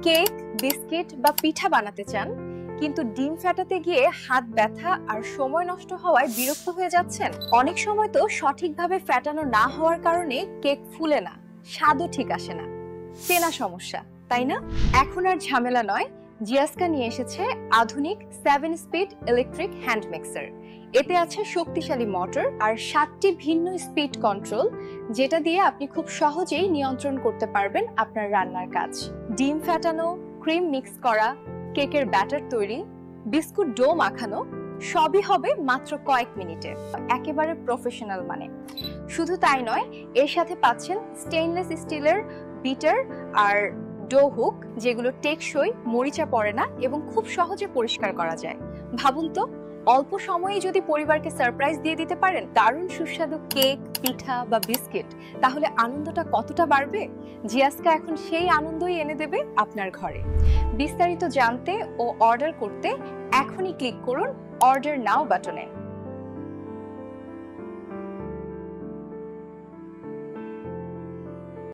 Cake, biscuit বা পিঠা বানাতে চান, কিন্তু ডিম ফাটাতে গিয়ে হাত ব্যথা আর সময় নষ্ট হওয়ায় বিরক্ত হয়ে যাচ্ছেন? অনেক সময় তো সঠিকভাবে ফ্যাটানো না হওয়ার কারণে কেক ফুলে না, স্বাদও ঠিক আসে না। চেনা সমস্যা, তাই না? এখন আর ঝামেলা নয়, জিয়াস্কা নিয়ে এসেছে আধুনিক 7 স্পিড ইলেকট্রিক হ্যান্ড মিক্সার। এতে আছে শক্তিশালী মোটর আর 7টি ভিন্ন স্পিড কন্ট্রোল, যেটা দিয়ে আপনি খুব সহজেই নিয়ন্ত্রণ করতে পারবেন আপনার রান্নার কাজ। ডিম ফাটানো, ক্রিম মিক্স করা, কেকের ব্যাটার তৈরি, বিস্কুট ডো মাখানো, সবই হবে মাত্র কয়েক মিনিটে, একেবারে প্রফেশনাল মানে। শুধু তাই নয়, এর সাথে পাচ্ছেন স্টেইনলেস স্টিলের বিটার আর ডো হুক, যেগুলো টেকসই, মরিচা পড়ে না এবং খুব সহজে পরিষ্কার করা যায়। ভাবুন তো, অল্প সময়ে যদি পরিবারকে সারপ্রাইজ দিয়ে দিতে পারেন দারুণ সুস্বাদু কেক, পিঠা বা বিস্কিট, তাহলে আনন্দটা কতটা বাড়বে। জিয়াস্কা এখন সেই আনন্দই এনে দেবে আপনার ঘরে। বিস্তারিত জানতে ও অর্ডার করতে এখনই ক্লিক করুন অর্ডার নাও বাটনে।